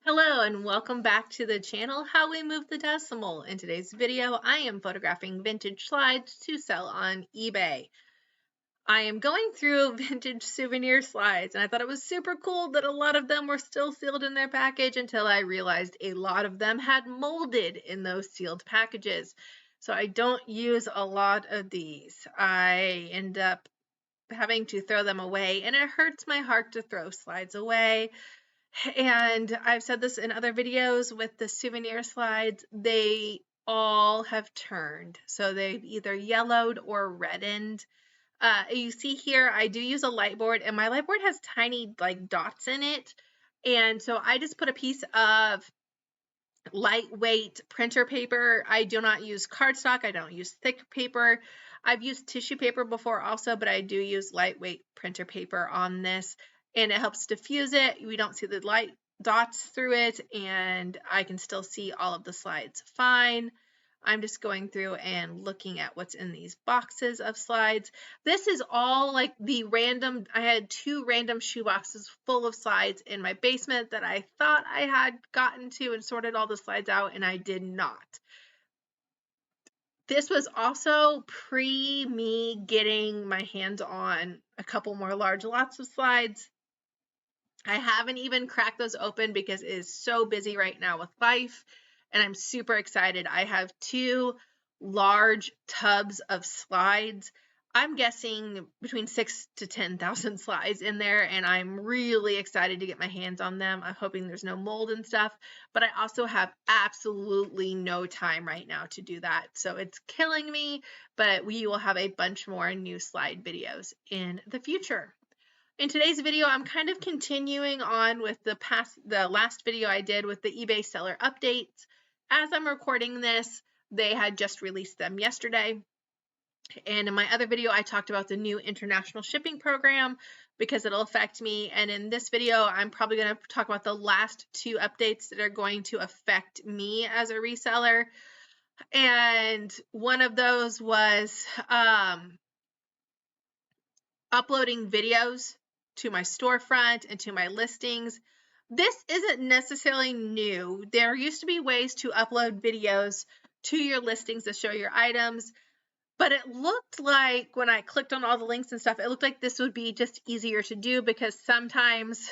Hello and welcome back to the channel How We Move the Decimal. In today's video, I am photographing vintage slides to sell on eBay. I am going through vintage souvenir slides and I thought it was super cool that a lot of them were still sealed in their package until I realized a lot of them had molded in those sealed packages. So I don't use a lot of these. I end up having to throw them away and it hurts my heart to throw slides away. And I've said this in other videos with the souvenir slides, they all have turned. So they've either yellowed or reddened. You see here, I do use a light board and my light board has tiny like dots in it. And so I just put a piece of lightweight printer paper. I do not use cardstock. I don't use thick paper. I've used tissue paper before also, but I do use lightweight printer paper on this and it helps diffuse it. We don't see the light dots through it and I can still see all of the slides fine. I'm just going through and looking at what's in these boxes of slides. This is all like the random, I had 2 random shoe boxes full of slides in my basement that I thought I had gotten to and sorted all the slides out, and I did not. This was also pre me getting my hands on a couple more large lots of slides. I haven't even cracked those open because it is so busy right now with life. And I'm super excited. I have 2 large tubs of slides. I'm guessing between 6,000 to 10,000 slides in there, and I'm really excited to get my hands on them. I'm hoping there's no mold and stuff, but I also have absolutely no time right now to do that. So it's killing me, but we will have a bunch more new slide videos in the future. In today's video, I'm kind of continuing on with the last video I did with the eBay seller updates. As I'm recording this, they had just released them yesterday. And in my other video, I talked about the new international shipping program because it'll affect me. And in this video, I'm probably going to talk about the last 2 updates that are going to affect me as a reseller. And one of those was uploading videos to my storefront and to my listings. This isn't necessarily new. There used to be ways to upload videos to your listings to show your items, but it looked like when I clicked on all the links and stuff, it looked like this would be just easier to do because sometimes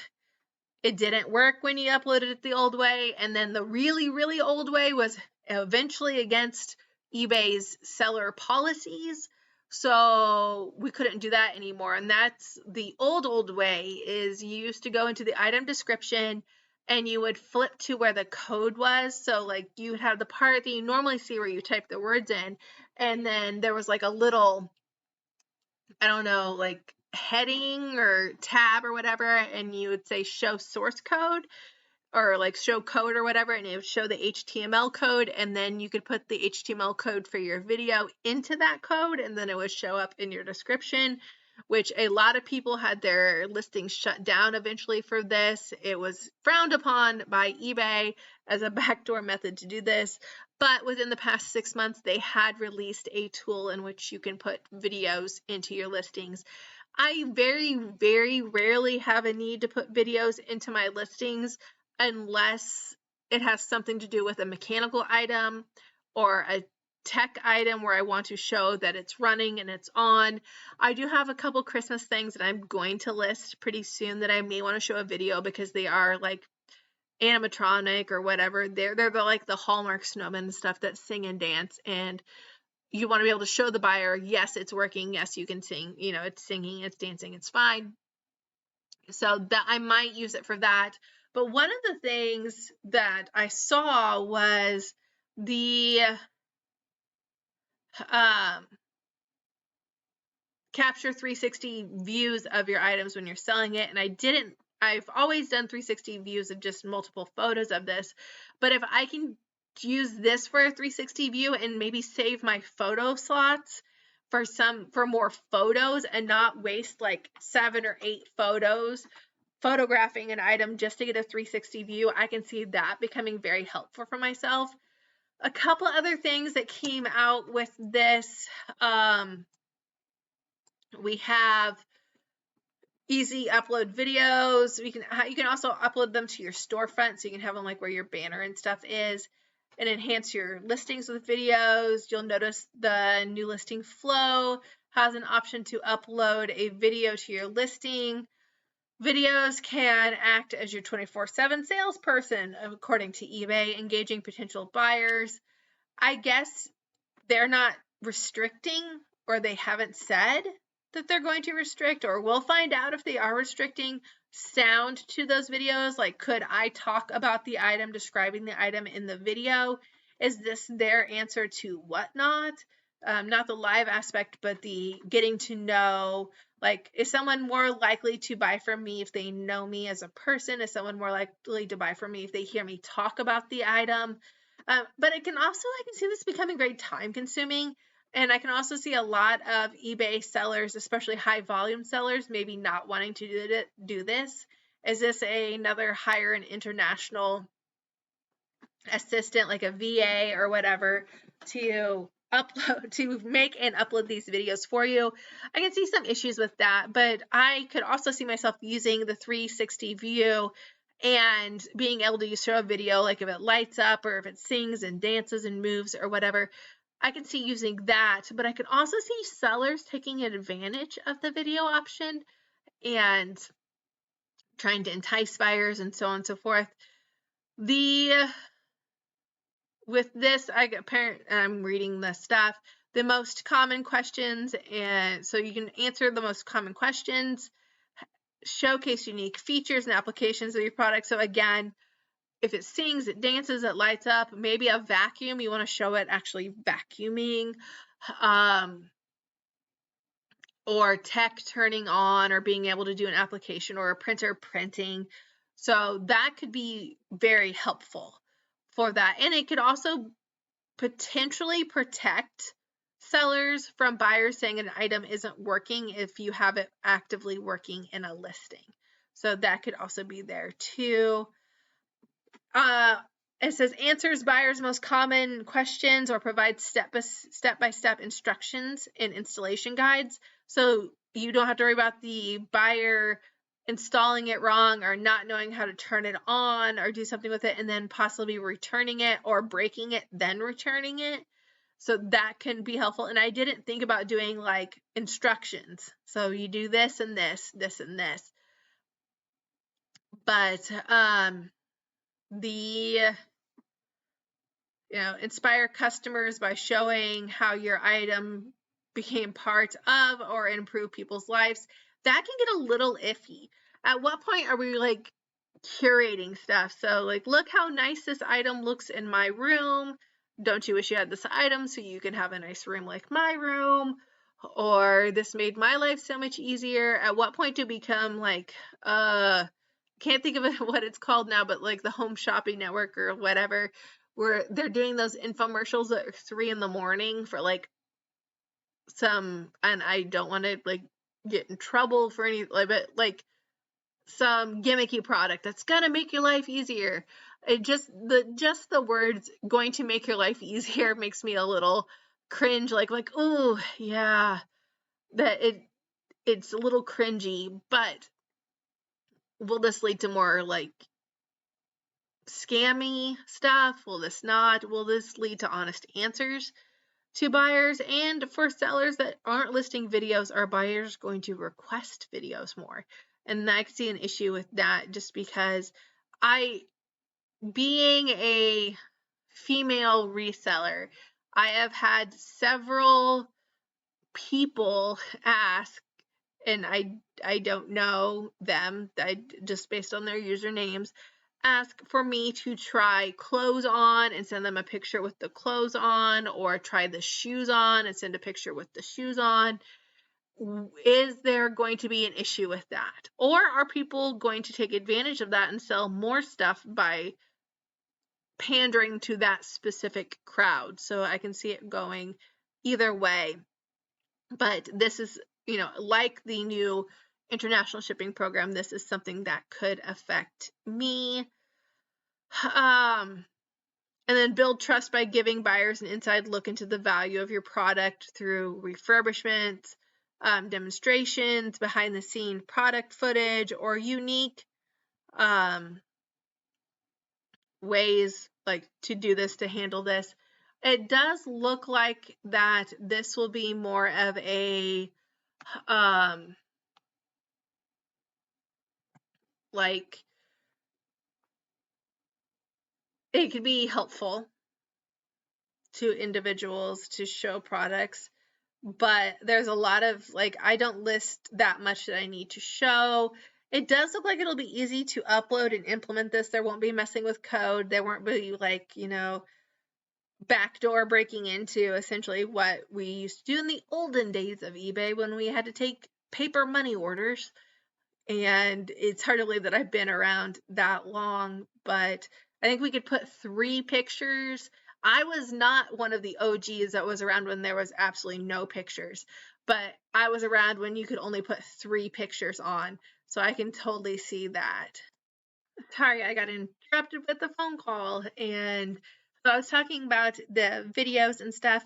it didn't work when you uploaded it the old way, and then the really, really old way was eventually against eBay's seller policies. So we couldn't do that anymore. And that's the old way is you used to go into the item description and you would flip to where the code was. So like you would have the part that you normally see where you type the words in. And then there was like a little, I don't know, like heading or tab or whatever. And you would say show source code or like show code or whatever, and it would show the HTML code, and then you could put the HTML code for your video into that code, and then it would show up in your description, which a lot of people had their listings shut down eventually for this. It was frowned upon by eBay as a backdoor method to do this, but within the past 6 months, they had released a tool in which you can put videos into your listings. I very, very rarely have a need to put videos into my listings unless it has something to do with a mechanical item or a tech item where I want to show that it's running and it's on. I do have a couple Christmas things that I'm going to list pretty soon that I may want to show a video because they are like animatronic or whatever. They're like the Hallmark snowmen and stuff that sing and dance, and you want to be able to show the buyer, yes, it's working, yes, you can sing, you know, it's singing, it's dancing, it's fine. So that I might use it for that. But one of the things that I saw was the capture 360 views of your items when you're selling it. And I've always done 360 views of just multiple photos of this. But if I can use this for a 360 view and maybe save my photo slots for more photos and not waste like 7 or 8 photos photographing an item just to get a 360 view, I can see that becoming very helpful for myself. A couple other things that came out with this, we have easy upload videos. You can also upload them to your storefront, so you can have them like where your banner and stuff is, and enhance your listings with videos. You'll notice the new listing flow has an option to upload a video to your listing. Videos can act as your 24/7 salesperson, according to eBay, engaging potential buyers. I guess they're not restricting, or they haven't said that they're going to restrict, or we'll find out if they are restricting sound to those videos. Like, could I talk about the item, describing the item in the video? Is this their answer to whatnot? Not the live aspect, but the getting to know. Like, is someone more likely to buy from me if they know me as a person? Is someone more likely to buy from me if they hear me talk about the item? But I can see this becoming very time consuming. And I can also see a lot of eBay sellers, especially high volume sellers, maybe not wanting to do this. Is this another hire an international assistant, like a VA or whatever, to make and upload these videos for you? I can see some issues with that, but I could also see myself using the 360 view and being able to show a video, like if it lights up or if it sings and dances and moves or whatever. I can see using that, but I can also see sellers taking advantage of the video option and trying to entice buyers and so on and so forth. With this, I'm reading the stuff, the most common questions, and so you can answer the most common questions, showcase unique features and applications of your product. So again, if it sings, it dances, it lights up, maybe a vacuum, you want to show it actually vacuuming, or tech turning on, or being able to do an application, or a printer printing. So that could be very helpful for that. And it could also potentially protect sellers from buyers saying an item isn't working if you have it actively working in a listing. So that could also be there too. It says answers buyers' most common questions or provides step-by-step instructions and installation guides. So you don't have to worry about the buyer installing it wrong or not knowing how to turn it on or do something with it and then possibly returning it or breaking it, then returning it. So that can be helpful. And I didn't think about doing like instructions. So you do this and this, this and this. But inspire customers by showing how your item became part of or improve people's lives. That can get a little iffy. At what point are we like curating stuff? So like, look how nice this item looks in my room. Don't you wish you had this item so you can have a nice room like my room? Or this made my life so much easier. At what point do we become like, can't think of what it's called now, but like the Home Shopping Network or whatever, where they're doing those infomercials at 3 a.m. for like and I don't want to like get in trouble for any, but like some gimmicky product that's gonna make your life easier. It just the words "going to make your life easier" makes me a little cringe. Like oh yeah, that it's a little cringy. But will this lead to more like scammy stuff? Will this not? Will this lead to honest answers to buyers? And for sellers that aren't listing videos, are buyers going to request videos more? And I can see an issue with that, just because being a female reseller, I have had several people ask, and I don't know them, just based on their usernames, ask for me to try clothes on and send them a picture with the clothes on, or try the shoes on and send a picture with the shoes on. Is there going to be an issue with that? Or are people going to take advantage of that and sell more stuff by pandering to that specific crowd? So I can see it going either way. But this is, like the new international shipping program, this is something that could affect me. And then build trust by giving buyers an inside look into the value of your product through refurbishment, demonstrations, behind the scene product footage, or unique ways like to do this, to handle this. It does look like that this will be more of a like it could be helpful to individuals to show products, but there's a lot of like, I don't list that much that I need to show. It does look like it'll be easy to upload and implement this. There won't be messing with code. There won't be like, you know, backdoor breaking into essentially what we used to do in the olden days of eBay when we had to take paper money orders. And it's hard to believe that I've been around that long, but I think we could put 3 pictures. I was not one of the OGs that was around when there was absolutely no pictures, but I was around when you could only put 3 pictures on. So I can totally see that. Sorry, I got interrupted with a phone call. And so I was talking about the videos and stuff.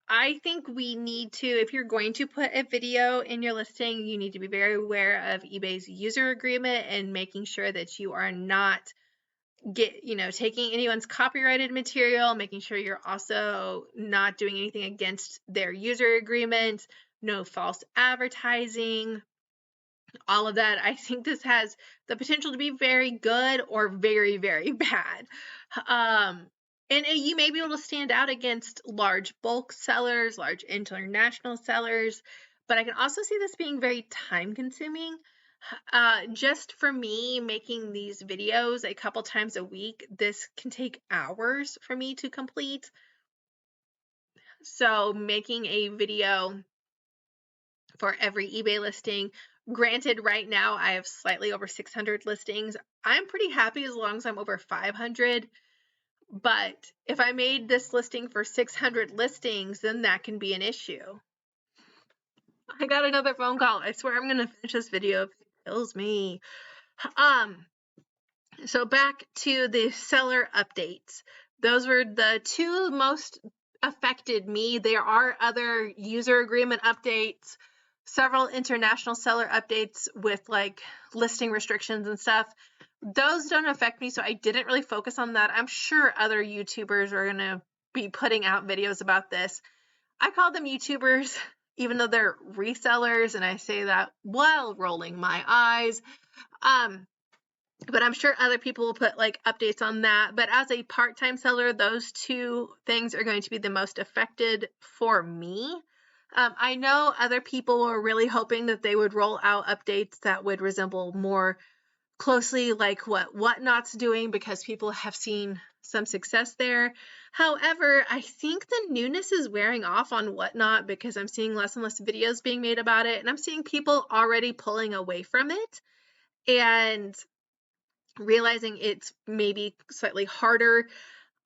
I think we need to, if you're going to put a video in your listing, you need to be very aware of eBay's user agreement and making sure that you are not taking anyone's copyrighted material, making sure you're also not doing anything against their user agreement, no false advertising, all of that. I think this has the potential to be very good or very, very bad. And you may be able to stand out against large bulk sellers, large international sellers, but I can also see this being very time consuming. Just for me making these videos a couple times a week, this can take hours for me to complete. So making a video for every eBay listing, granted right now I have slightly over 600 listings. I'm pretty happy as long as I'm over 500. But if I made this listing for 600 listings, then that can be an issue. I got another phone call. I swear I'm going to finish this video if it kills me. So back to the seller updates. Those were the 2 most affected me. There are other user agreement updates, several international seller updates with like listing restrictions and stuff. Those don't affect me, so I didn't really focus on that. I'm sure other YouTubers are going to be putting out videos about this. I call them YouTubers, even though they're resellers, and I say that while rolling my eyes. But I'm sure other people will put like updates on that. But as a part-time seller, those 2 things are going to be the most affected for me. I know other people were really hoping that they would roll out updates that would resemble more closely like what Whatnot's doing, because people have seen some success there. However, I think the newness is wearing off on Whatnot because I'm seeing less and less videos being made about it, and I'm seeing people already pulling away from it and realizing it's maybe slightly harder.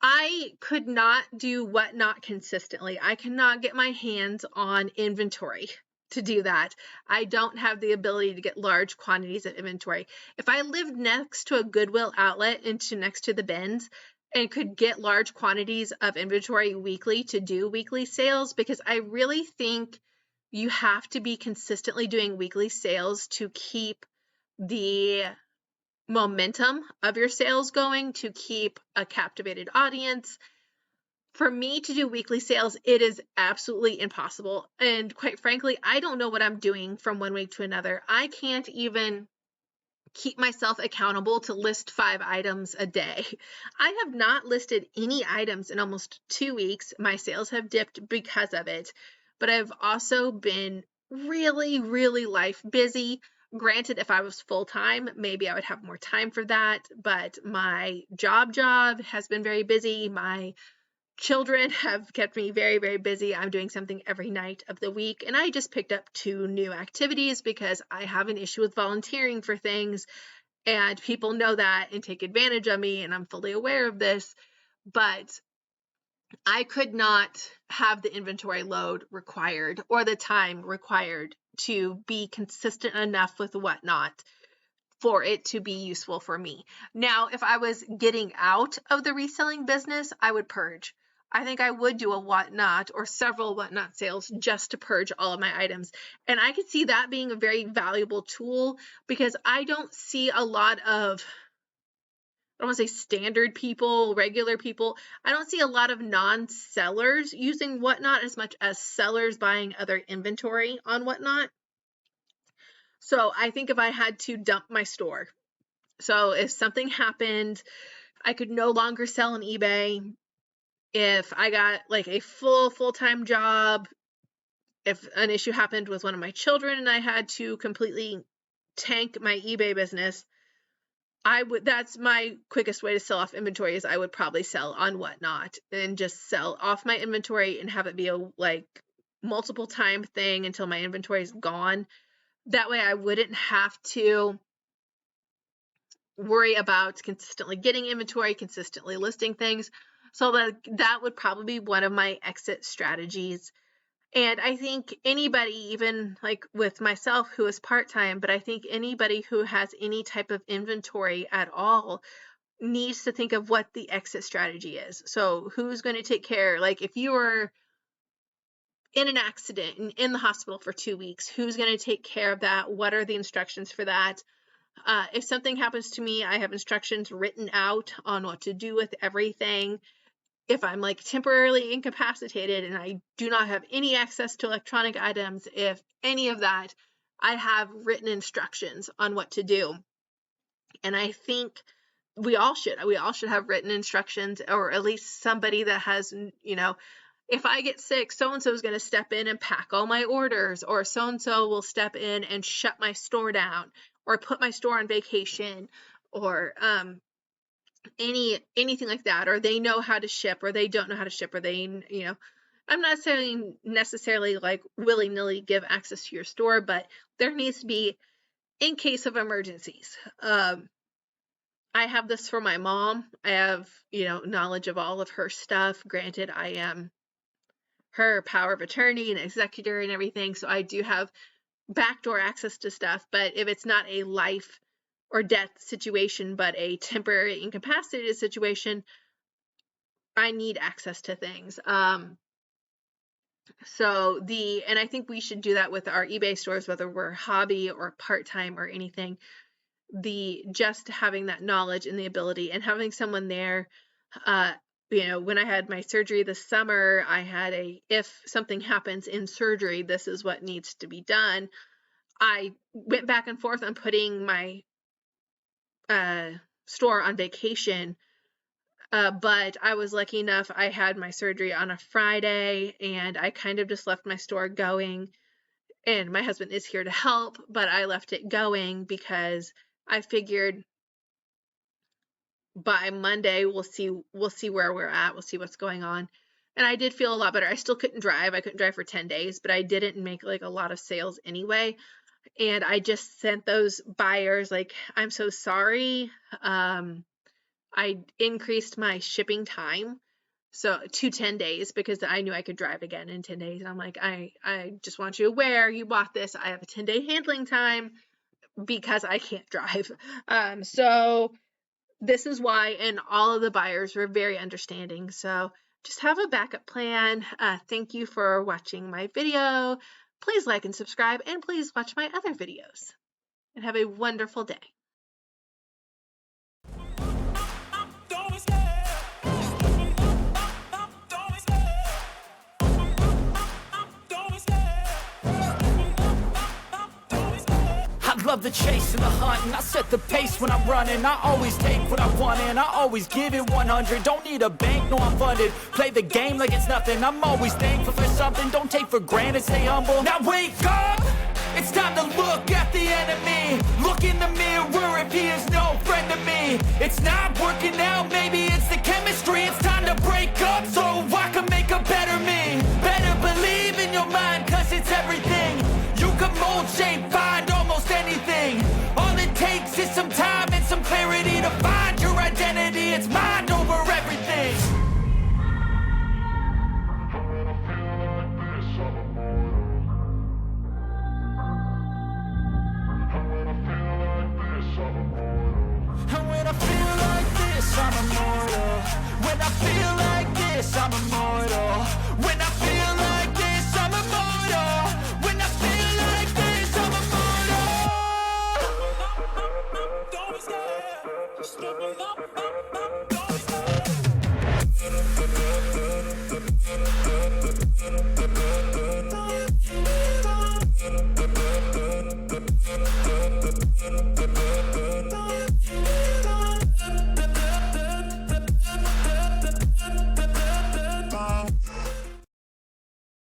I could not do Whatnot consistently. I cannot get my hands on inventory to do that. I don't have the ability to get large quantities of inventory. If I lived next to a Goodwill outlet next to the bins and could get large quantities of inventory weekly to do weekly sales, because I really think you have to be consistently doing weekly sales to keep the momentum of your sales going, to keep a captivated audience. For me to do weekly sales, it is absolutely impossible. And quite frankly, I don't know what I'm doing from one week to another. I can't even keep myself accountable to list 5 items a day. I have not listed any items in almost 2 weeks. My sales have dipped because of it, but I've also been really, really life busy. Granted, if I was full-time, maybe I would have more time for that, but my job has been very busy. My children have kept me very, very busy. I'm doing something every night of the week, and I just picked up 2 new activities because I have an issue with volunteering for things, and people know that and take advantage of me, and I'm fully aware of this, but I could not have the inventory load required or the time required to be consistent enough with Whatnot for it to be useful for me. Now, if I was getting out of the reselling business, I would purge. I think I would do a whatnot or several whatnot sales just to purge all of my items. And I could see that being a very valuable tool because I don't see a lot of, I don't want to say standard people, regular people. I don't see a lot of non-sellers using whatnot as much as sellers buying other inventory on whatnot. So I think if I had to dump my store, so if something happened, I could no longer sell on eBay. If I got like a full-time job, if an issue happened with one of my children and I had to completely tank my eBay business, that's my quickest way to sell off inventory is I would probably sell on whatnot and just sell off my inventory and have it be a like multiple time thing until my inventory is gone. That way I wouldn't have to worry about consistently getting inventory, consistently listing things. So that would probably be one of my exit strategies. And I think anybody, even like with myself who is part-time, but I think anybody who has any type of inventory at all needs to think of what the exit strategy is. So who's going to take care? Like if you were in an accident and in the hospital for 2 weeks, who's going to take care of that? What are the instructions for that? If something happens to me, I have instructions written out on what to do with everything. If I'm like temporarily incapacitated and I do not have any access to electronic items, if any of that, I have written instructions on what to do. And I think we all should have written instructions, or at least somebody that has, if I get sick, so-and-so is going to step in and pack all my orders, or so-and-so will step in and shut my store down, or put my store on vacation, or anything like that, or they know how to ship, or they don't know how to ship, or they, I'm not saying necessarily like willy-nilly give access to your store, but there needs to be in case of emergencies. I have this for my mom. I have, knowledge of all of her stuff. Granted, I am her power of attorney and executor and everything, so I do have backdoor access to stuff, but if it's not a life or death situation, but a temporary incapacitated situation, I need access to things. And I think we should do that with our eBay stores, whether we're hobby or part-time or anything. Just having that knowledge and the ability and having someone there, when I had my surgery this summer, I had if something happens in surgery, this is what needs to be done. I went back and forth on putting my store on vacation, but I was lucky enough, I had my surgery on a Friday, and I kind of just left my store going, and my husband is here to help, but I left it going because I figured by Monday we'll see where we're at, we'll see what's going on. And I did feel a lot better. I still couldn't drive. I couldn't drive for 10 days, but I didn't make like a lot of sales anyway. And I just sent those buyers like, I'm so sorry. I increased my shipping time to 10 days because I knew I could drive again in 10 days. And I'm like, I just want you aware you bought this. I have a 10-day handling time because I can't drive. So this is why, and all of the buyers were very understanding. So just have a backup plan. Thank you for watching my video. Please like and subscribe, and please watch my other videos. And have a wonderful day. Love the chase and the hunt, and I set the pace when I'm running. I always take what I want and I always give it 100. Don't need a bank, no I'm funded. Play the game like it's nothing. I'm always thankful for something. Don't take for granted, stay humble. Now wake up! It's time to look at the enemy. Look in the mirror if he is no friend to me. It's not working out, maybe it's the chemistry. It's time to break up so I can make a better me. Better believe in your mind, cause it's everything. You can mold, shape, find almost anything. All it takes is some time and some clarity to find your identity. It's mind over everything. And when I feel like